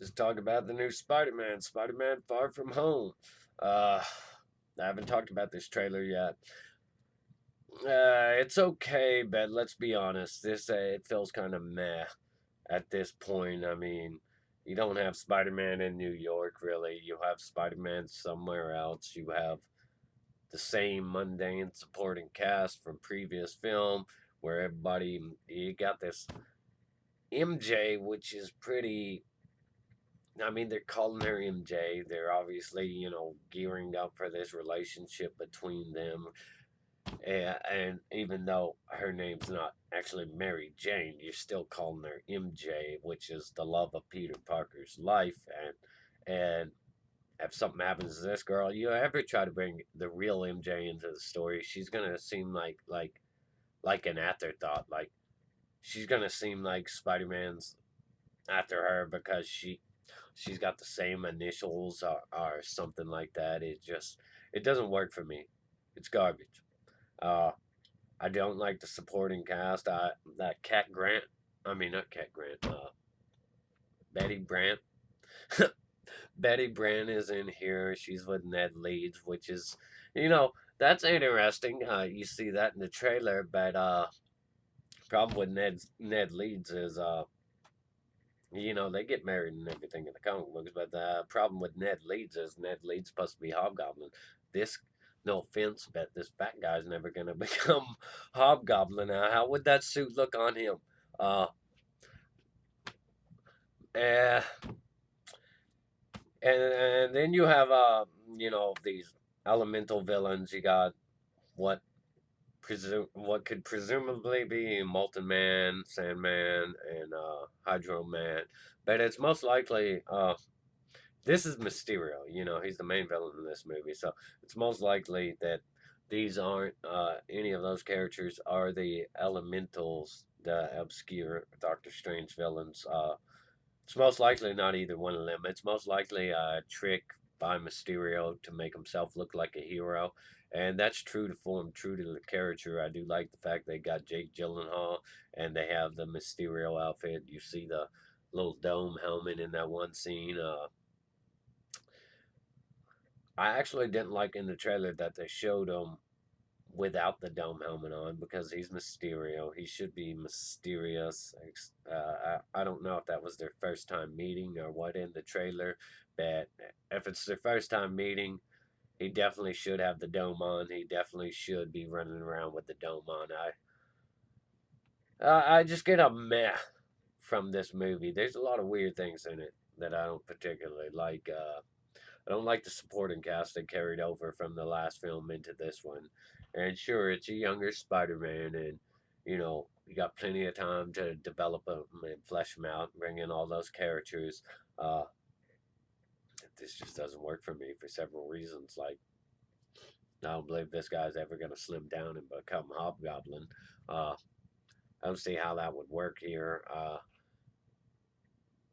Let's talk about the new Spider-Man, Spider-Man Far From Home. Uh, I haven't talked about this trailer yet. It's okay, but let's be honest. This it feels kind of meh at this point. I mean, you don't have Spider-Man in New York, really. You have Spider-Man somewhere else. You have the same mundane supporting cast from previous film, where everybody you got this MJ, which is pretty. I mean, they're calling her MJ. They're obviously, gearing up for this relationship between them. And even though her name's not actually Mary Jane, you're still calling her MJ, which is the love of Peter Parker's life. And if something happens to this girl, you ever try to bring the real MJ into the story, she's gonna seem like an afterthought. Like she's gonna seem like Spider Man's after her because she's got the same initials or something like that. It doesn't work for me. It's garbage. Uh, I don't like the supporting cast. That Cat Grant. I mean, not Cat Grant. Betty Brant. Betty Brant is in here. She's with Ned Leeds, which is, that's interesting. You see that in the trailer, but problem with Ned Leeds is they get married and everything in the comic books, but the problem with Ned Leeds is Ned Leeds supposed to be Hobgoblin. This, no offense, but this fat guy's never gonna become Hobgoblin. Now, how would that suit look on him? Uh, eh, and then you have these elemental villains. You got what what could presumably be Molten Man, Sandman, and Hydro Man, but it's most likely this is Mysterio. He's the main villain in this movie, so it's most likely that these aren't any of those characters are the elementals, the obscure Doctor Strange villains. It's most likely not either one of them. It's most likely a trick by Mysterio to make himself look like a hero. And that's true to form, true to the character. I do like the fact they got Jake Gyllenhaal and they have the Mysterio outfit. You see the little dome helmet in that one scene. I actually didn't like in the trailer that they showed him without the dome helmet on because he's Mysterio. He should be mysterious. I don't know if that was their first time meeting or what in the trailer, but if it's their first time meeting, he definitely should have the dome on. He definitely should be running around with the dome on. I just get a meh from this movie. There's a lot of weird things in it that I don't particularly like. I don't like the supporting cast they carried over from the last film into this one. And sure, it's a younger Spider-Man, and you got plenty of time to develop them and flesh them out, and bring in all those characters. Uh, this just doesn't work for me for several reasons. Like, I don't believe this guy's ever going to slim down and become Hobgoblin. Uh, I don't see how that would work here.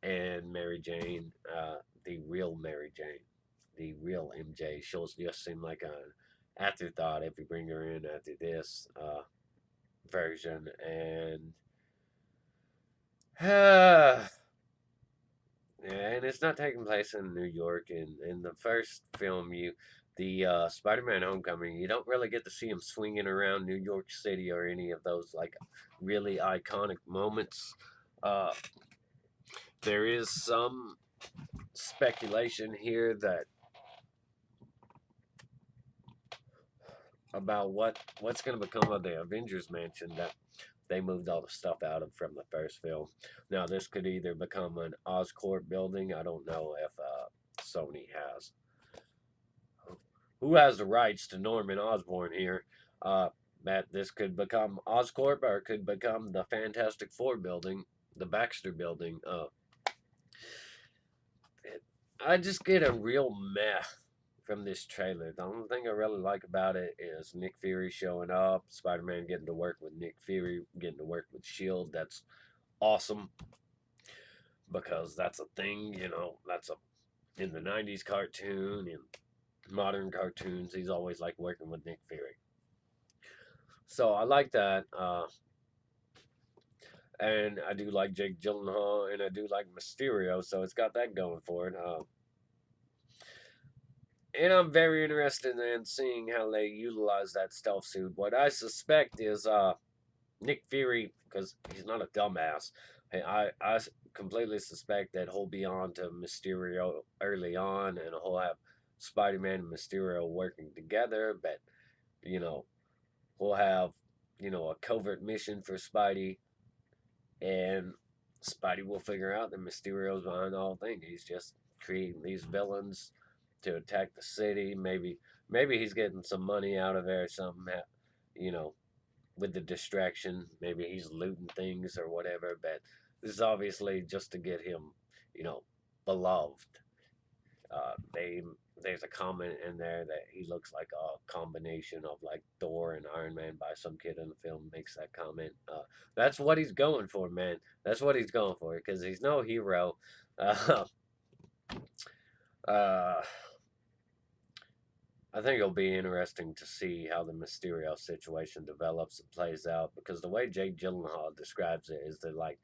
And Mary Jane, the real Mary Jane, the real MJ. She'll just seem like an afterthought if you bring her in after this version. And it's not taking place in New York. In the first film, the Spider-Man: Homecoming, you don't really get to see him swinging around New York City or any of those like really iconic moments. Uh, there is some speculation here that about what's going to become of the Avengers Mansion that they moved all the stuff out of from the first film. Now this could either become an Oscorp building. I don't know if Sony has who has the rights to Norman Osborn here. That this could become Oscorp or it could become the Fantastic Four building, the Baxter building. I just get a real meh from this trailer. The only thing I really like about it is Nick Fury showing up, Spider Man getting to work with Nick Fury, getting to work with S.H.I.E.L.D. That's awesome because that's a thing, that's a in the 90s cartoon and modern cartoons, he's always like working with Nick Fury. So I like that. and I do like Jake Gyllenhaal, and I do like Mysterio, so it's got that going for it. And I'm very interested in seeing how they utilize that stealth suit. What I suspect is Nick Fury, because he's not a dumbass. I completely suspect that he'll be on to Mysterio early on, and he'll have Spider-Man and Mysterio working together. But you know, we'll have a covert mission for Spidey, and Spidey will figure out that Mysterio's behind the whole thing. He's just creating these villains to attack the city. Maybe he's getting some money out of there or something. You know, with the distraction. Maybe he's looting things or whatever. But this is obviously just to get him, you know, beloved. They there's a comment in there that he looks like a combination of like Thor and Iron Man by some kid in the film makes that comment. That's what he's going for, man. That's what he's going for because he's no hero. Uh, uh, I think it'll be interesting to see how the Mysterio situation develops and plays out because the way Jake Gyllenhaal describes it is that like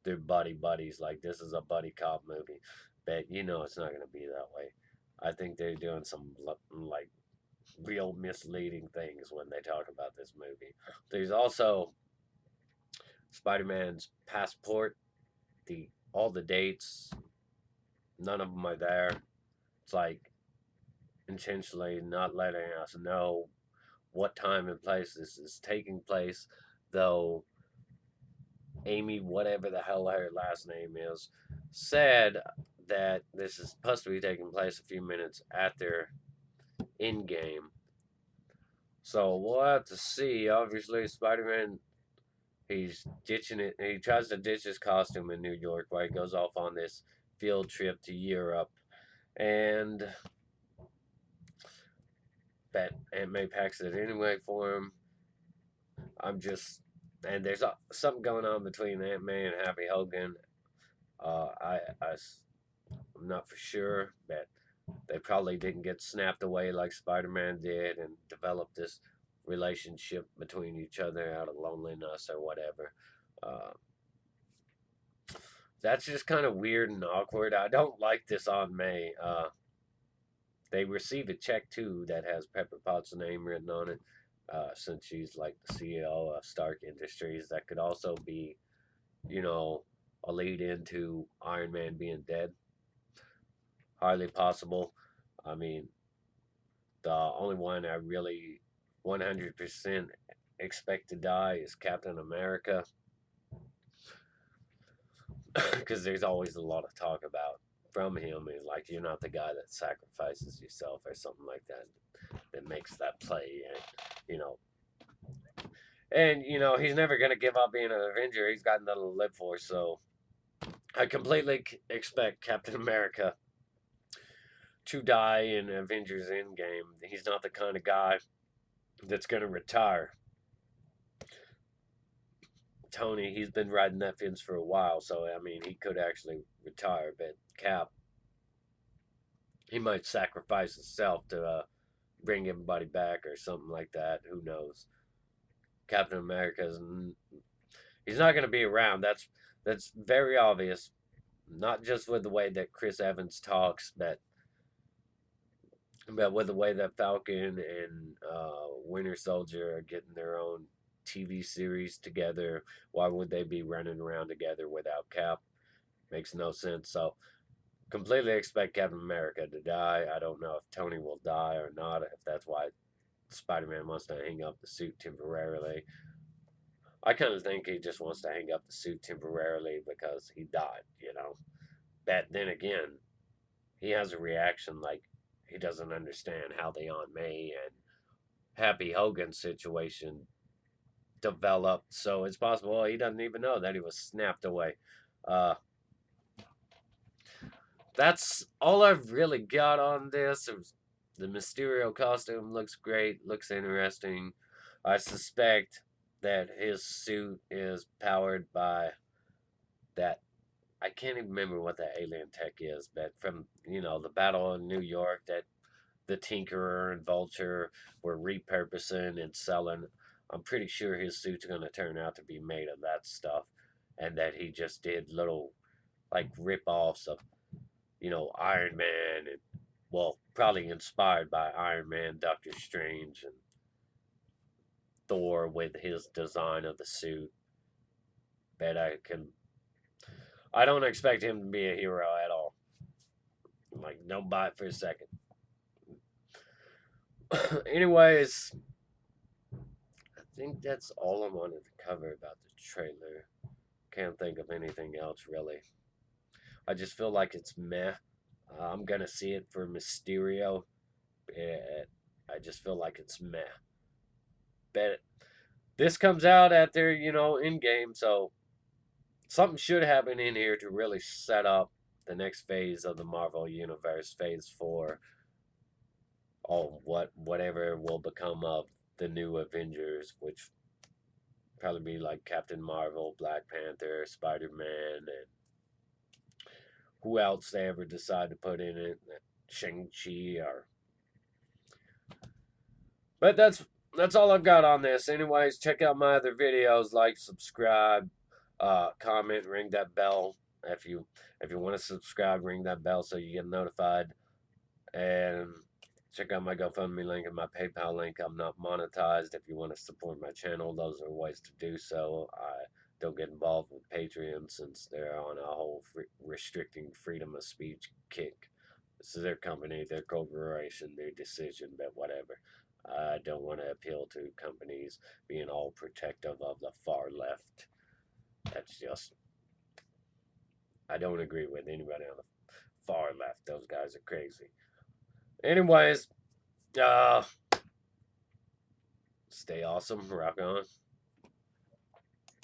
they're buddy buddies, like this is a buddy cop movie, but it's not going to be that way. I think they're doing some like real misleading things when they talk about this movie. There's also Spider-Man's passport, the all the dates, none of them are there. It's like intentionally not letting us know what time and place this is taking place, though Amy, whatever the hell her last name is, said that this is supposed to be taking place a few minutes after in game. So we'll have to see. Obviously, Spider Man, he's ditching it. He tries to ditch his costume in New York while he goes off on this field trip to Europe. And that Aunt May packs it anyway for him. I'm just, and there's something going on between Aunt May and Happy Hogan. I'm not for sure, but they probably didn't get snapped away like Spider Man did and develop this relationship between each other out of loneliness or whatever. Uh, that's just kind of weird and awkward. I don't like this Aunt May. They receive a check too that has Pepper Potts' name written on it, since she's like the CEO of Stark Industries. That could also be, you know, a lead into Iron Man being dead. Hardly possible. I mean, the only one I really 100% expect to die is Captain America, because there's always a lot of talk about from him. He's like, you're not the guy that sacrifices yourself or something like that. That makes that play, and you know, he's never gonna give up being an Avenger. He's got nothing to live for. So I completely expect Captain America to die in Avengers Endgame. He's not the kind of guy that's gonna retire. Tony, he's been riding that fence for a while, so I mean, he could actually retire. But Cap, he might sacrifice himself to bring everybody back or something like that. Who knows? Captain America's he's not going to be around. That's very obvious. Not just with the way that Chris Evans talks, but with the way that Falcon and Winter Soldier are getting their own TV series together. Why would they be running around together without Cap? Makes no sense. So completely expect Captain America to die. I don't know if Tony will die or not. If that's why Spider-Man wants to hang up the suit temporarily. I kind of think he just wants to hang up the suit temporarily because he died. But then again, he has a reaction like he doesn't understand how the Aunt May and Happy Hogan situation developed. So it's possible he doesn't even know that he was snapped away. Uh, that's all I've really got on this. The Mysterio costume looks great, looks interesting. I suspect that his suit is powered by that. I can't even remember what that alien tech is, but from the Battle of New York, that the Tinkerer and Vulture were repurposing and selling. I'm pretty sure his suit's going to turn out to be made of that stuff. and that he just did little like rip-offs of, Iron Man, and well, probably inspired by Iron Man, Doctor Strange, and Thor with his design of the suit. But I don't expect him to be a hero at all. Like, don't buy it for a second. Anyways, I think that's all I wanted to cover about the trailer. Can't think of anything else really. I just feel like it's meh. I'm gonna see it for Mysterio. I just feel like it's meh. But this comes out after, in game, so something should happen in here to really set up the next phase of the Marvel Universe, Phase 4. Oh, whatever will become of the new Avengers, which probably be like Captain Marvel, Black Panther, Spider-Man, and who else they ever decide to put in it, Shang-Chi or. But that's all I've got on this. Anyways, check out my other videos, like, subscribe, comment, ring that bell. If you want to subscribe, ring that bell so you get notified. And check out my GoFundMe link and my PayPal link. I'm not monetized. If you want to support my channel, those are ways to do so. I don't get involved with Patreon since they're on a whole restricting freedom of speech kick. This is their company, their corporation, their decision, but whatever. I don't want to appeal to companies being all protective of the far left. That's just, I don't agree with anybody on the far left. Those guys are crazy. Anyways, stay awesome, rock on.